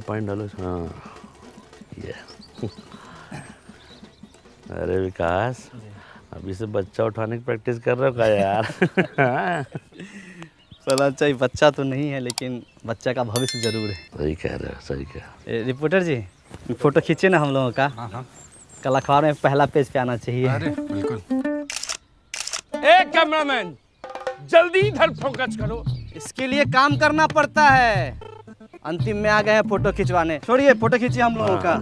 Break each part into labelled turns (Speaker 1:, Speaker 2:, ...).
Speaker 1: पानी डालो। हाँ ये अरे विकास, अभी से बच्चा उठाने की प्रैक्टिस कर रहे हो क्या यार?
Speaker 2: पलाचा बच्चा तो नहीं है, लेकिन बच्चा का भविष्य जरूर है।
Speaker 1: सही कह रहे हो, सही कह।
Speaker 2: रिपोर्टर जी, फोटो खींचे ना हम लोगों का।
Speaker 3: हाँ।
Speaker 2: कल अखबार में पहला पेज पे आना चाहिए।
Speaker 3: अरे बिल्कुल।
Speaker 4: ए कैमरामैन, जल्दी इधर फोकस करो।
Speaker 2: इसके लिए काम करना पड़ता है। अंतिम में आ गए हैं फोटो खिंचवाने। छोड़िए, फोटो खींचिए हम लोगों का।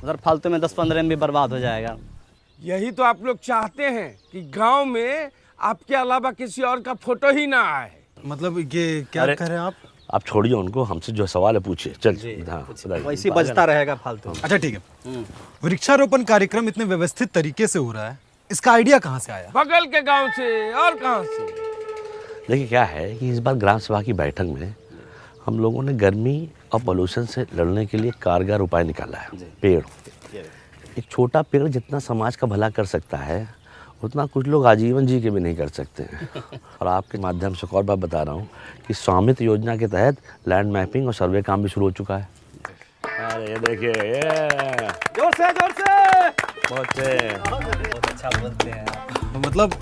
Speaker 2: उधर फालतू में 10-15 MB बर्बाद हो जाएगा।
Speaker 4: यही तो आप लोग चाहते हैं कि गांव में आपके अलावा किसी और का फोटो ही ना आए।
Speaker 3: मतलब ये क्या कह रहे हैं
Speaker 1: आप छोड़िए उनको, हमसे जो सवाल है पूछिए। चल हाँ,
Speaker 2: वैसे बजता रहेगा फालतू।
Speaker 3: अच्छा ठीक है। वृक्षारोपण कार्यक्रम इतने व्यवस्थित तरीके से हो रहा है, इसका आइडिया कहाँ से आया?
Speaker 4: बगल के गांव से और कहां से।
Speaker 1: देखिए क्या है कि इस बार ग्राम सभा की बैठक में हम लोगों ने गर्मी और पोल्यूशन से लड़ने के लिए कारगर उपाय निकाला है। पेड़, एक छोटा पेड़ जितना समाज का भला कर सकता है, उतना कुछ लोग आजीवन जी के भी नहीं कर सकते हैं। और आपके माध्यम से एक और बात बता रहा हूँ कि स्वामित्व योजना के तहत लैंड मैपिंग और सर्वे काम भी शुरू हो चुका है। अरे ये देखिए, ये
Speaker 2: जोर से
Speaker 1: बहुत
Speaker 2: अच्छा बोलते हैं।
Speaker 3: मतलब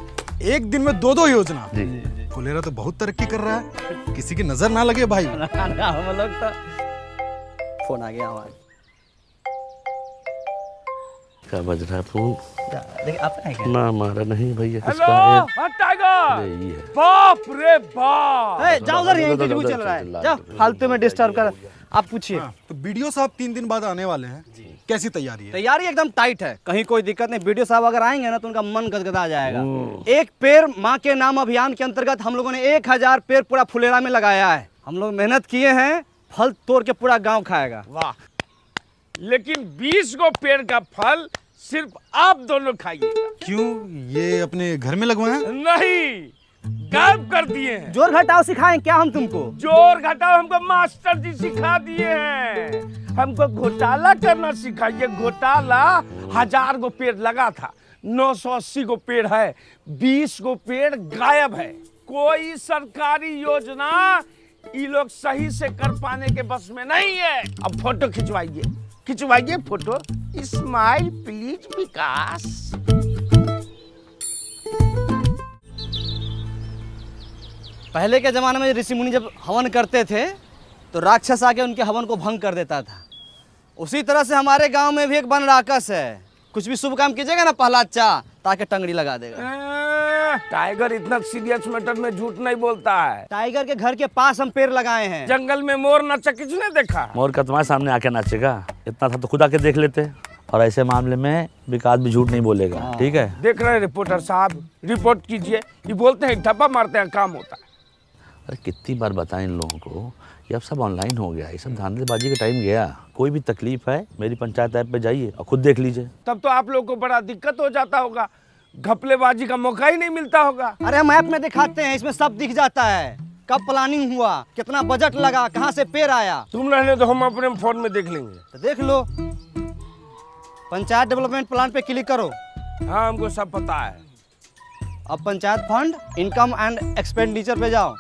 Speaker 3: एक दिन में 2 योजना।
Speaker 1: जी।
Speaker 3: फुलेरा तो बहुत तरक्की कर रहा है, किसी की नजर ना लगे भाई।
Speaker 2: हम लोग तो फोन आ गया हमारा।
Speaker 1: क्या बज रहा है फोन?
Speaker 2: देखिए आपका है क्या?
Speaker 1: ना हमारा नहीं भैया,
Speaker 4: हेलो,
Speaker 1: किसका है?
Speaker 4: हट टाइगर।
Speaker 1: अरे ये है।
Speaker 4: बाप रे बाप।
Speaker 2: ए, जाओ उधर, यहीं इंटरव्यू चल रहा है। जाओ, फालतू में डिस्टर्ब कर। आप पूछिए।
Speaker 3: तो बीडीओ साहब 3 दिन बाद आने वाले हैं, कैसी तैयारी है?
Speaker 2: तैयारी एकदम टाइट है, कहीं कोई दिक्कत नहीं। वीडियो साहब अगर आएंगे ना तो उनका मन गदगदा जाएगा। एक पेड़ माँ के नाम अभियान के अंतर्गत हम लोगों ने 1000 पेड़ पूरा फुलेरा में लगाया है। हम लोग मेहनत किए हैं, फल तोड़ के पूरा गांव खाएगा।
Speaker 4: वाह, लेकिन 20 गो पेड़ का फल सिर्फ आप दोनों खाइएगा।
Speaker 3: क्यों, ये अपने घर में लगवाए हैं?
Speaker 4: नहीं, गायब कर दिए हैं।
Speaker 2: जोर घटाओ सिखाएं क्या हम तुमको?
Speaker 4: जोर घटाओ हमको मास्टर जी सिखा दिए हैं। हमको घोटाला करना सिखाइए। घोटाला 1000 गो पेड़ लगा था, 980 गो पेड़ है, 20 गो पेड़ गायब है। कोई सरकारी योजना ये लोग सही से कर पाने के बस में नहीं है। अब फोटो खिंचवाइए, खिंचवाइए फोटो। स्माइल प्लीज विकास।
Speaker 2: पहले के जमाने में ऋषि मुनि जब हवन करते थे तो राक्षस आके उनके हवन को भंग कर देता था। उसी तरह से हमारे गांव में भी एक वन राक्षस है। कुछ भी शुभ काम कीजिएगा ना पहला चा ताकि टंगड़ी लगा देगा।
Speaker 4: टाइगर इतना सीरियस मैटर में झूठ नहीं बोलता है।
Speaker 2: टाइगर के घर के पास हम पेड़ लगाए हैं।
Speaker 4: जंगल में मोर नाचा किसने देखा?
Speaker 1: मोर का तुम्हारे सामने आके नाचेगा? इतना था तो खुद आके देख लेते। और ऐसे मामले में विकास भी झूठ नहीं बोलेगा, ठीक है?
Speaker 4: देख रहे हैं रिपोर्टर साहब, रिपोर्ट कीजिए। ये बोलते हैं ठप्पा मारते हैं, काम होता है।
Speaker 1: अरे कितनी बार बताएं इन लोगों को, ये अब सब ऑनलाइन हो गया, ये सब धांधलेबाजी का टाइम गया। कोई भी तकलीफ है मेरी पंचायत ऐप पे जाइए और खुद देख लीजिए।
Speaker 4: तब तो आप लोगों को बड़ा दिक्कत हो जाता होगा, घपलेबाजी का मौका ही नहीं मिलता होगा।
Speaker 2: अरे हम ऐप में दिखाते हैं, इसमें सब दिख जाता है। कब प्लानिंग हुआ, कितना बजट लगा, कहाँ से पेड़ आया।
Speaker 4: तुम रहने तो हम अपने फोन में देख लेंगे।
Speaker 2: तो देख लो, पंचायत डेवलपमेंट प्लान पे क्लिक करो।
Speaker 4: हाँ, हमको सब पता है।
Speaker 2: अब panchayat fund income and expenditure पे जाओ।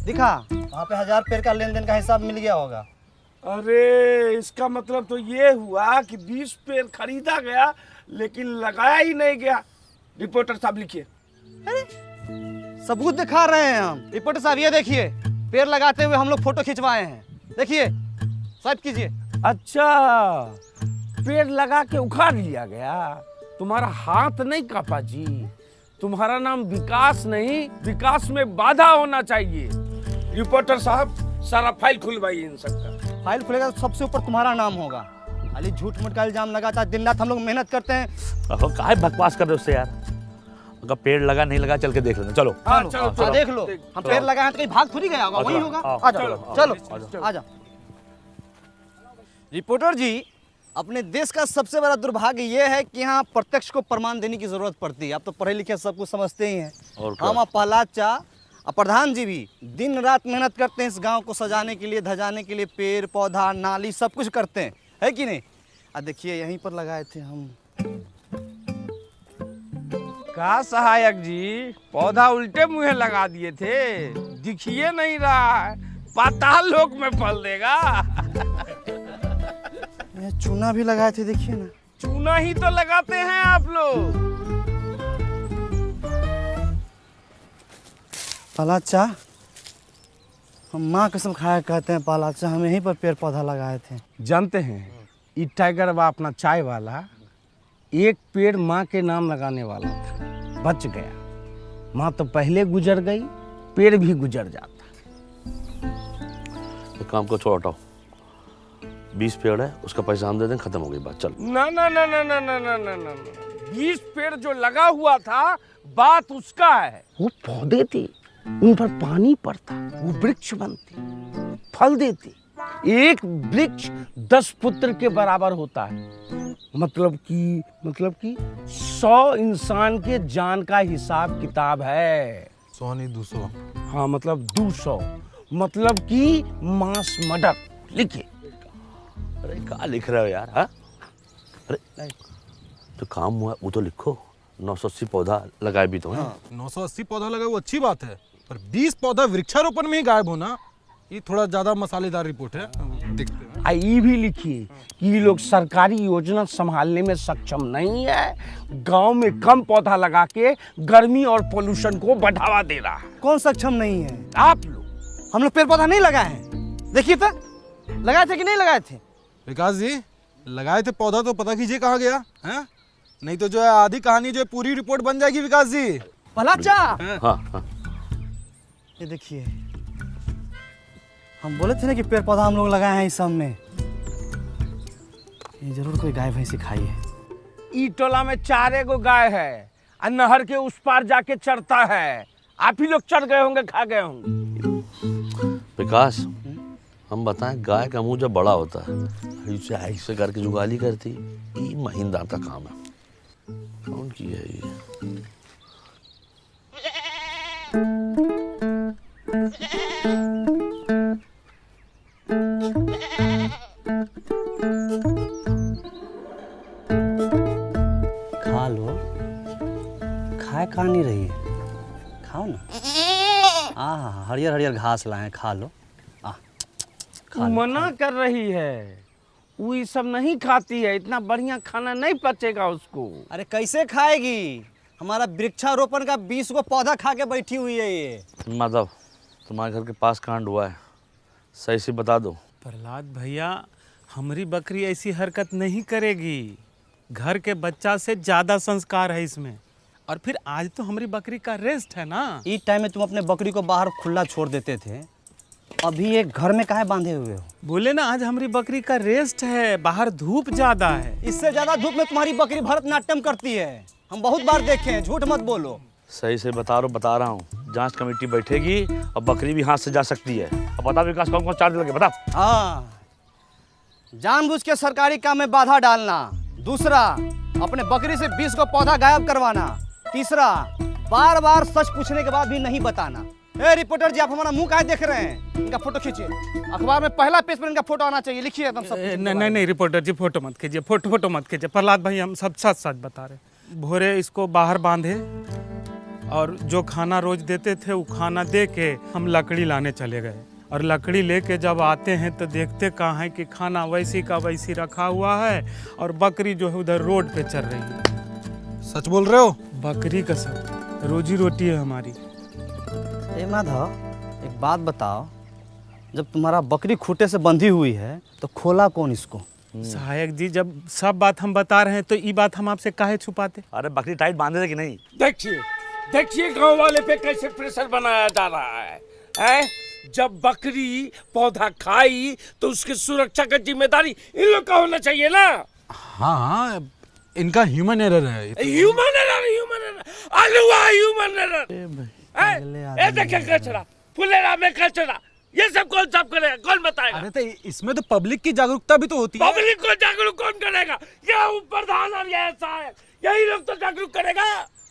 Speaker 2: दिखा वहाँ पे 1000 पेड़ का लेन देन का हिसाब मिल गया होगा।
Speaker 4: अरे इसका मतलब तो ये हुआ कि 20 पेड़ खरीदा गया लेकिन लगाया ही नहीं गया। रिपोर्टर साहब लिखिए।
Speaker 2: अरे सबूत दिखा रहे हैं हम। रिपोर्टर साहब ये देखिए, पेड़ लगाते हुए हम लोग फोटो खिंचवाए हैं। देखिए, स्वाइप कीजिए।
Speaker 4: अच्छा, पेड़ लगा के उखाड़ लिया गया। तुम्हारा हाथ नहीं कापा जी। तुम्हारा नाम विकास नहीं, विकास में बाधा होना चाहिए। रिपोर्टर साहब सारा फाइल खुलवाइए इन सबका।
Speaker 2: फाइल खुलेगा तो सबसे ऊपर तुम्हारा नाम होगा। खाली झूठ मूठ का इल्जाम लगाता है। दिन रात हम लोग मेहनत करते हैं।
Speaker 1: काहे बकवास कर रहे हो उससे यार? अगर पेड़ लगा नहीं लगा चल के देख लेना। चलो
Speaker 4: हाँ, चलो
Speaker 2: देख लो। हम पेड़ लगाए हैं तो कहीं भाग थोड़ी गया होगा, वही होगा। आ जाओ, चलो आ जाओ। रिपोर्टर जी, अपने देश का सबसे बड़ा दुर्भाग्य ये है कि यहाँ प्रत्यक्ष को प्रमाण देने की जरूरत पड़ती है। आप तो पढ़े लिखे सब कुछ समझते ही हैं। हम प्रहलाद चा और प्रधान जी भी दिन रात मेहनत करते हैं इस गांव को सजाने के लिए, धजाने के लिए। पेड़ पौधा नाली सब कुछ करते हैं, है कि नहीं? देखिए यहीं पर लगाए थे हम।
Speaker 4: का सहायक जी, पौधा उल्टे मुँहे लगा दिए थे, दिखिए नहीं रहा है। पाताल लोक में फल देगा।
Speaker 2: ये चूना भी लगाए थे, देखिए ना।
Speaker 4: चूना ही तो लगाते हैं आप लोग।
Speaker 2: पालाचा, हम माँ कसम खाया कहते हैं पालाचा, हम यहीं पर पेड़ पौधा लगाए थे।
Speaker 4: जानते हैं ये टाइगर बा अपना चाय वाला एक पेड़ माँ के नाम लगाने वाला था, बच गया। माँ तो पहले गुजर गई, पेड़ भी गुजर जाता।
Speaker 1: एक काम को छोड़ हटाओ, 20 पेड़ है, उसका पैसा हम दे दें, खत्म हो गई बात, चल।
Speaker 4: ना ना ना ना ना ना ना ना ना 20 पेड़ जो लगा हुआ था, बात उसका है। वो पौधे थे, उन पर पानी पड़ता, वो वृक्ष बनते, फल देते। एक वृक्ष 10 पुत्र के बराबर होता है। मतलब कि 100 इंसान के जान का हिसाब किताब है।
Speaker 3: 100 नहीं 200।
Speaker 4: हाँ मतलब 200, मतलब कि मास मर्डर। लिखिए।
Speaker 1: अरे क्या लिख रहे हो यार? हाँ, अरे जो काम हुआ वो तो लिखो। 980 पौधा लगाए भी तो हैं।
Speaker 3: 980 पौधा लगाए वो अच्छी बात है, पर 20 पौधा वृक्षारोपण में ही गायब होना, ये थोड़ा ज्यादा मसालेदार रिपोर्ट है। देखते हैं।
Speaker 4: ये भी लिखिए कि ये लोग सरकारी योजना संभालने में सक्षम नहीं है, गांव में कम पौधा लगा के गर्मी और पोल्यूशन को बढ़ावा दे रहा है।
Speaker 2: कौन सक्षम नहीं है?
Speaker 4: आप लोग।
Speaker 2: हम लोग पेड़ पौधा नहीं लगाए हैं, देखिए तो लगाए थे कि नहीं लगाए थे?
Speaker 3: विकास जी लगाए थे पौधा, तो पता कीजिए कहाँ गया है, नहीं तो जो है आधी कहानी जो है पूरी रिपोर्ट बन जाएगी। विकास जी
Speaker 2: पालाचा,
Speaker 1: हाँ हाँ,
Speaker 2: ये देखिए, हम बोले थे ना कि पेड़ पौधा हम लोग लगाए हैं इस सब में। ये जरूर कोई गाय भैंसी खाई है।
Speaker 4: ई टोला में 4 गो गाय है और नहर के उस पार जाके चरता है। आप ही लोग चढ़ गए होंगे, खा गए होंगे।
Speaker 1: विकास हम बताएं, गाय का मुंह जब बड़ा होता है इसे ऐसे करके जुगाली करती, ये महीनदार का काम है। कौन की है ये?
Speaker 2: खा लो, खाए खा नहीं रही है, खाओ ना। हरियर हरियर घास लाए, खा लो।
Speaker 4: तू मना कर रही है, वो ये सब नहीं खाती है, इतना बढ़िया खाना नहीं पचेगा उसको।
Speaker 2: अरे कैसे खाएगी? हमारा वृक्षारोपण का 20 गो पौधा खा के बैठी हुई है ये।
Speaker 1: माधव, तुम्हारे घर के पास कांड हुआ है, सही से बता दो।
Speaker 5: प्रहलाद भैया, हमारी बकरी ऐसी हरकत नहीं करेगी। घर के बच्चा से ज्यादा संस्कार है इसमें। और फिर आज तो हमारी बकरी का रेस्ट है ना।
Speaker 2: इस टाइम में तुम अपने बकरी को बाहर खुला छोड़ देते थे, अभी ये घर में काहे बांधे हुए हो?
Speaker 5: बोले ना आज हमारी बकरी का रेस्ट है, बाहर धूप ज्यादा है।
Speaker 2: इससे ज्यादा धूप में तुम्हारी बकरी भरतनाट्यम करती है, हम बहुत बार देखे हैं, झूठ मत बोलो।
Speaker 1: सही से बता रहा हूँ, जांच कमेटी बैठेगी और बकरी भी हाथ से जा सकती है। अब बता विकास, कौन कौन चार्ज लगे बता।
Speaker 2: हाँ, जानबूझ के सरकारी काम में बाधा डालना। दूसरा, अपने बकरी से 20 को पौधा गायब करवाना। तीसरा, बार बार सच पूछने के बाद भी नहीं बताना। ए रिपोर्टर जी, आप हमारा मुंह काहे देख रहे हैं? इनका फोटो खींचिए, अखबार में पहला पेज पर इनका फोटो आना चाहिए। लिखिए एकदम सब।
Speaker 5: नहीं रिपोर्टर जी, फोटो मत कीजिए, फोटो मत कीजिए। प्रहलाद भाई हम सब सच बता रहे। भोरे इसको बाहर बांधे और जो खाना रोज देते थे वो खाना दे के हम लकड़ी लाने चले गए। और लकड़ी लेके जब आते हैं तो देखते कहाँ है कि खाना वैसी का वैसी रखा हुआ है और बकरी जो है उधर रोड पे चल रही है।
Speaker 3: सच बोल रहे हो?
Speaker 5: बकरी का सब रोजी रोटी है हमारी।
Speaker 2: ए माधव, एक बात बताओ, जब तुम्हारा बकरी खूंटे से बंधी हुई है तो खोला कौन इसको?
Speaker 5: सहायक जी, जब सब बात हम बता रहे हैं तो ये बात हम आपसे काहे छुपाते?
Speaker 1: अरे बकरी टाइट बांधे थे कि नहीं?
Speaker 4: देखिए गांव वाले पे कैसे प्रेशर बनाया जा रहा है? जब बकरी पौधा खाई तो उसकी सुरक्षा का जिम्मेदारी इन लोग का होना चाहिए ना।
Speaker 3: हाँ, इनका ह्यूमन एरर है।
Speaker 4: Human error. देखिए कचरा, फुलेरा में कचरा, ये सब कौन साफ करेगा? कौन बताएगा?
Speaker 3: अरे तो इसमें तो पब्लिक की जागरूकता भी तो होती है।
Speaker 4: पब्लिक को जागरूक कौन करेगा? ये प्रधान और ये सहायक, यही लोग तो जागरूक करेगा।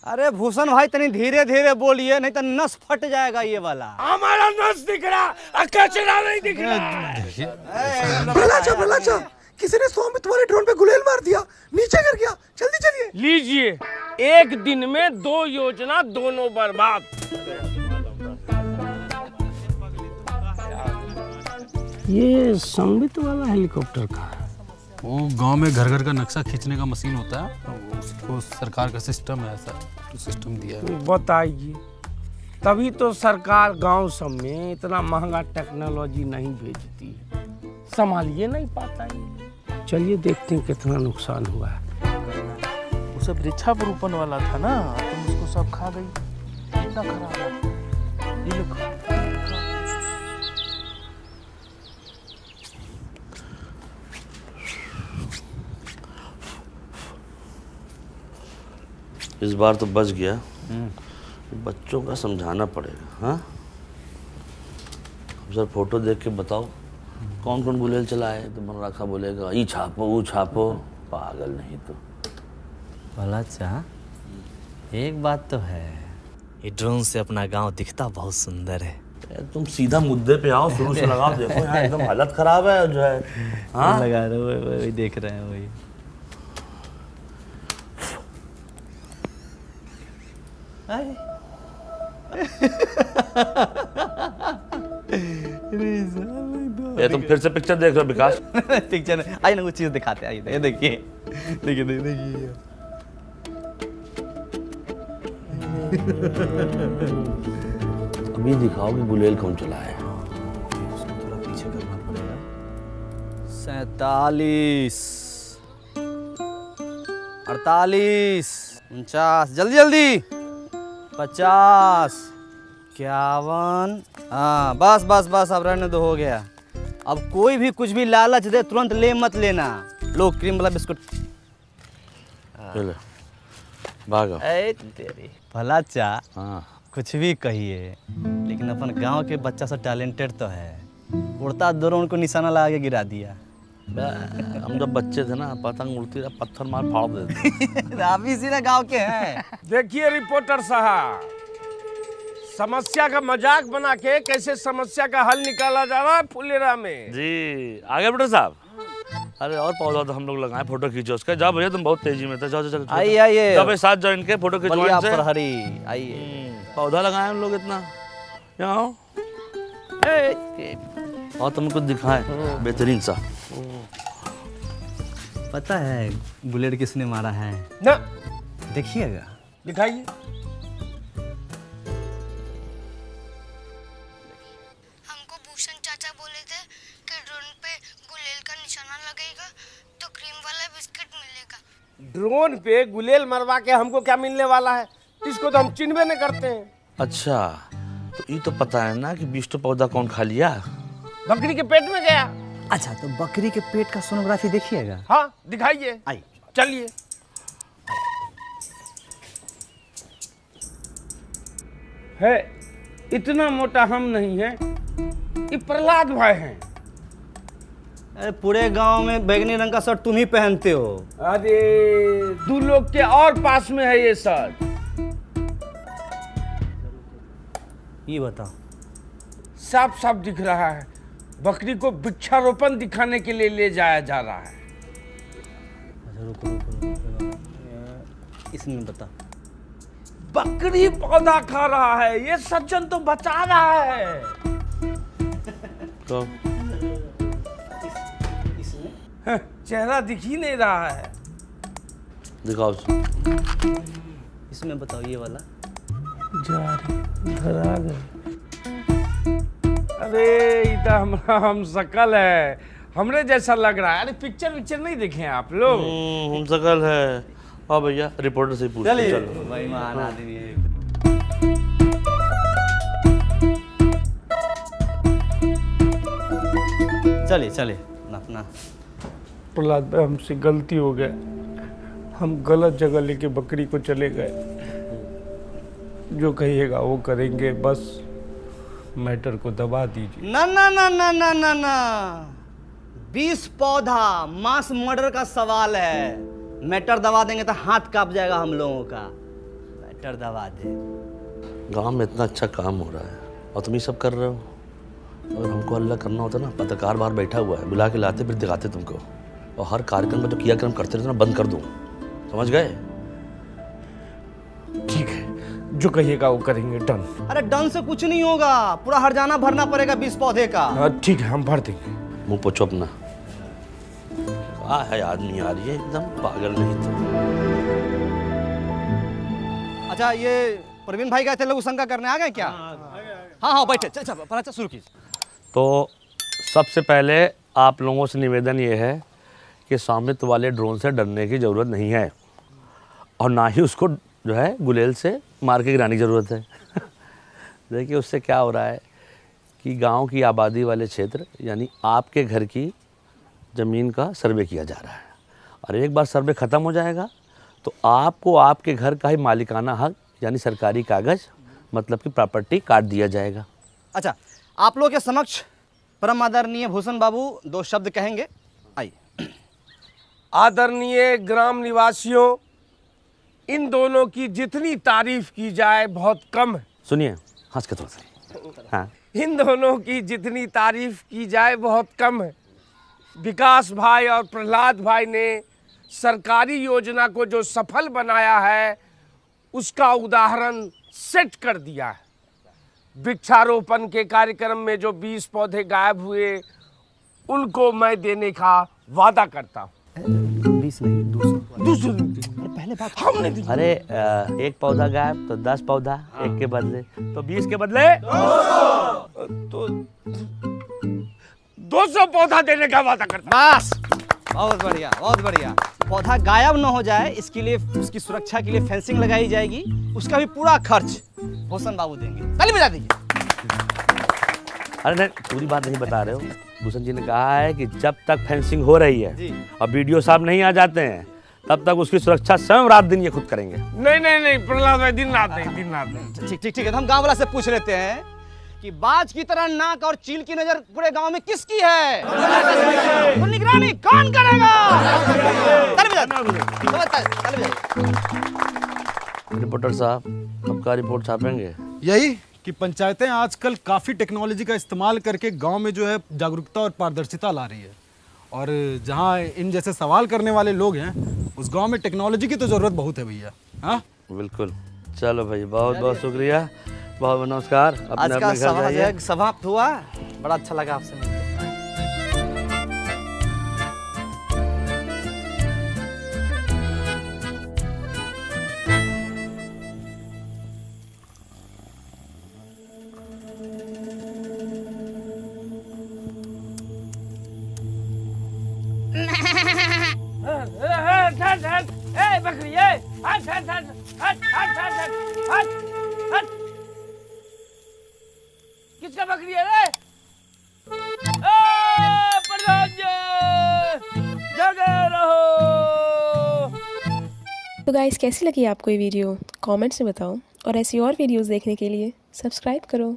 Speaker 2: अरे भूषण भाई, तनी धीरे धीरे बोलिए, नहीं तो नस फट जाएगा ये वाला।
Speaker 4: हमारा नस दिख रहा, कचरा नहीं दिख रहा।
Speaker 6: प्रहलाद, किसी ने 100 में तुम्हारे ड्रोन पे गुलेल मार दिया, नीचे गिर गया, जल्दी चलिए।
Speaker 4: लीजिए, एक दिन में 2 योजना, दोनों बर्बाद। ये संबित वाला हेलीकॉप्टर का है।
Speaker 3: वो गांव में घर घर का नक्शा खींचने का मशीन होता है, उसको सरकार का सिस्टम है, ऐसा तो सिस्टम दिया है।
Speaker 4: बताइए, तभी तो सरकार गांव सब में इतना महंगा टेक्नोलॉजी नहीं भेजती है, संभालिए नहीं पाता है। चलिए देखते हैं कितना नुकसान हुआ है।
Speaker 7: वो सब वृक्षारोपण वाला था ना, तुम उसको सब खा गई, कितना खराब है। ये लो खा।
Speaker 1: इस बार तो बच गया। बच्चों का समझाना पड़ेगा। हाँ, अब सर फोटो देख के बताओ कौन कौन गुलेल चला है। तो मन रखा बोलेगा ई छापो वो छापो, पागल नहीं तो।
Speaker 8: भला चाह, एक बात तो है, ये ड्रोन से अपना गांव दिखता बहुत सुंदर है।
Speaker 1: तुम सीधा मुद्दे पे आओ, शुरू से लगाओ। देखो यहाँ एकदम हालत खराब है जो है। हाँ
Speaker 8: लगा रहे हो, वही देख रहे हैं वही।
Speaker 1: ये तुम फिर से पिक्चर देख रहे हो विकास?
Speaker 8: पिक्चर आइए ना, कुछ चीज दिखाते हैं। आइए देखिए देखिए देखिए।
Speaker 1: अभी दिखाओ कि गुलेल कौन चला है।
Speaker 8: उसको थोड़ा पीछे करना पड़ेगा। 47 48 49, जल्दी जल्दी 50 51। हाँ बस बस बस, अब रहने दो, हो गया। अब कोई भी कुछ भी लालच दे तुरंत ले मत लेना। लो क्रीम वाला बिस्कुट।
Speaker 1: चलो भागो।
Speaker 8: ए तेरी भला चाह,
Speaker 1: हाँ
Speaker 8: कुछ भी कहिए, लेकिन अपन गांव के बच्चा सब टैलेंटेड तो है। उड़ता ड्रोन को निशाना लगा के गिरा दिया।
Speaker 1: हम जब बच्चे थे ना, पतंग उड़ती रहा, पत्थर मार फाड़ देते।
Speaker 8: आप भी इसी ना गांव के हैं।
Speaker 4: देखिए रिपोर्टर साहब, समस्या का मजाक बना के कैसे समस्या का हल निकाला जा रहा है फुलेरा में।
Speaker 1: जी आगे बेटा साहब। अरे और पौधा तो हम लोग लगाए, फोटो खींचो उसका। जाओ भैया, तुम बहुत तेजी में थे। जाओ जाओ
Speaker 8: आइए आइए,
Speaker 1: जाओ भाई, साथ ज्वाइन के फोटो
Speaker 8: बलिया
Speaker 1: खिंचवाएं।
Speaker 8: प्रहरी आइए।
Speaker 1: पौधा लगाए हम लोग इतना। यहाँ आओ और तुम कुछ दिखाए बेहतरीन सा।
Speaker 8: पता है बुलेट किसने मारा है?
Speaker 4: ना
Speaker 8: देखिएगा।
Speaker 4: दिखाइए।
Speaker 9: हमको भूषण चाचा बोले थे कि ड्रोन पे गुलेल का निशाना लगेगा तो क्रीम वाला बिस्किट मिलेगा।
Speaker 4: ड्रोन पे गुलेल मरवा के हमको क्या मिलने वाला है? इसको तो हम चिन्हबे नहीं करते हैं।
Speaker 1: अच्छा, तो ये तो पता है ना कि 20 पौधा कौन खा लिया?
Speaker 4: बकरी के पेट में गया।
Speaker 8: अच्छा, तो बकरी के पेट का सोनोग्राफी देखिएगा।
Speaker 4: हाँ दिखाइए।
Speaker 8: आइए
Speaker 4: चलिए। है इतना मोटा हम नहीं है, ये प्रहलाद भाई हैं।
Speaker 8: अरे पूरे गांव में बैगनी रंग का शर्ट तुम ही पहनते हो।
Speaker 4: अरे 2 लोग के और पास में है ये शर्ट।
Speaker 8: ये बताओ।
Speaker 4: साफ साफ दिख रहा है, बकरी को वृक्षारोपण दिखाने के लिए ले जाया जा रहा है।
Speaker 8: अच्छा रुको रुको रुको, इसमें बता।
Speaker 4: बकरी पौधा खा रहा है, ये सज्जन तो बचा रहा है।
Speaker 1: तो
Speaker 4: हाँ, चेहरा दिख ही नहीं रहा है।
Speaker 1: दिखाओ।
Speaker 8: इसमें बताओ, ये वाला।
Speaker 4: जा रही धरा गए। अरे इतना हमारा हम शकल है, हमरे जैसा लग रहा है। अरे पिक्चर नहीं देखे आप लोग?
Speaker 1: हम सकल है। हाँ भैया, रिपोर्टर से पूछ
Speaker 8: चलिए,
Speaker 1: चलो।
Speaker 8: भाई महान आदमी है। चलिए चलिए अपना।
Speaker 4: प्रहलाद भाई, हमसे गलती हो गया, हम गलत जगह लेके बकरी को चले गए। जो कहिएगा वो करेंगे, बस मैटर को दबा दीजिए।
Speaker 8: ना ना ना ना ना ना ना, 20 पौधा मास मर्डर का सवाल है। मैटर दबा देंगे तो हाथ कांप जाएगा हम लोगों का। मैटर दबा दे।
Speaker 1: गांव में इतना अच्छा काम हो रहा है और तुम ही सब कर रहे हो। और हमको अल्लाह करना होता ना, पत्रकार बाहर बैठा हुआ है, बुला के लाते फिर दिखाते तुमको। और हर कार्यक्रम में जो क्रियाक्रम करते रहते ना, बंद कर दूँ। समझ गए?
Speaker 4: ठीक है, जो कहिएगा वो करेंगे, डन।
Speaker 2: अरे डन से कुछ नहीं होगा, पूरा हर्जाना भरना पड़ेगा 20 पौधे का।
Speaker 4: हाँ ठीक है, हम भर देंगे।
Speaker 1: मुंह पोछो अपना। क्या है आदमी यार, ये एकदम पागल नहीं तो।
Speaker 2: अच्छा ये प्रवीण भाई गए थे लघु शंका करने, आ गए क्या? हाँ बैठे, चल शुरू कीजिए।
Speaker 1: तो सबसे पहले आप लोगों से निवेदन ये है कि स्वामित्व वाले ड्रोन से डरने की ज़रूरत नहीं है, और ना ही उसको जो है गुलेल से मार के गिराने की ज़रूरत है। देखिए उससे क्या हो रहा है कि गांव की आबादी वाले क्षेत्र यानी आपके घर की ज़मीन का सर्वे किया जा रहा है, और एक बार सर्वे ख़त्म हो जाएगा तो आपको आपके घर का ही मालिकाना हक यानी सरकारी कागज़ मतलब कि प्रॉपर्टी काट दिया जाएगा।
Speaker 2: अच्छा आप लोग के समक्ष परम आदरणीय भूषण बाबू 2 शब्द कहेंगे, आइए।
Speaker 4: आदरणीय ग्राम निवासियों, इन दोनों की जितनी तारीफ की जाए बहुत कम है।
Speaker 1: सुनिए, हंस के थोड़ा सा। हाँ,
Speaker 4: इन दोनों की जितनी तारीफ की जाए बहुत कम है। विकास भाई और प्रहलाद भाई ने सरकारी योजना को जो सफल बनाया है उसका उदाहरण सेट कर दिया है। वृक्षारोपण के कार्यक्रम में जो 20 पौधे गायब हुए उनको मैं देने का वादा करता हूँ।
Speaker 2: 20 नहीं 200।
Speaker 4: पहले बात हमने दी।
Speaker 1: अरे एक पौधा गायब तो 10 पौधा एक के बदले, तो 20 के बदले
Speaker 4: तो 200 पौधा देने का वादा करता हूँ।
Speaker 2: बस, बहुत बढ़िया बहुत बढ़िया। पौधा गायब न हो जाए इसके लिए, उसकी सुरक्षा के लिए फेंसिंग लगाई जाएगी, उसका भी पूरा खर्च भूषण बाबू देंगे। ताली बजा दीजिए।
Speaker 1: अरे नहीं, पूरी बात नहीं बता रहे हो। भूषण जी ने कहा है कि जब तक फेंसिंग हो रही है और वीडियो साहब नहीं आ जाते हैं तब तक उसकी सुरक्षा स्वयं रात दिन ये खुद करेंगे।
Speaker 4: नहीं प्रहलाद भाई, दिन रात नहीं।
Speaker 2: ठीक है, तो हम गांव वाला से पूछ लेते हैं कि बाज की तरह नाक और चील की नजर पूरे गांव में किसकी है? तो निगरानी कौन करेगा?
Speaker 1: रिपोर्टर साहब, आपका रिपोर्ट छापेंगे।
Speaker 3: यही कि पंचायतें आजकल काफ़ी टेक्नोलॉजी का इस्तेमाल करके गांव में जो है जागरूकता और पारदर्शिता ला रही है, और जहां इन जैसे सवाल करने वाले लोग हैं उस गांव में टेक्नोलॉजी की तो ज़रूरत बहुत है भैया। हाँ
Speaker 1: बिल्कुल, चलो भाई, बहुत बहुत शुक्रिया, बहुत नमस्कार।
Speaker 2: आज
Speaker 1: अपने
Speaker 2: का
Speaker 1: अपने घर जाइए।
Speaker 2: सभा समाप्त हुआ, बड़ा अच्छा लगा आपसे मिलकर।
Speaker 4: बकरी, हट। किसका बकरी है रे? प्रधान जी, जगे रहो।
Speaker 10: तो गाइस, कैसी लगी आपको ये वीडियो? कमेंट्स में बताओ, और ऐसी और वीडियोस देखने के लिए सब्सक्राइब करो।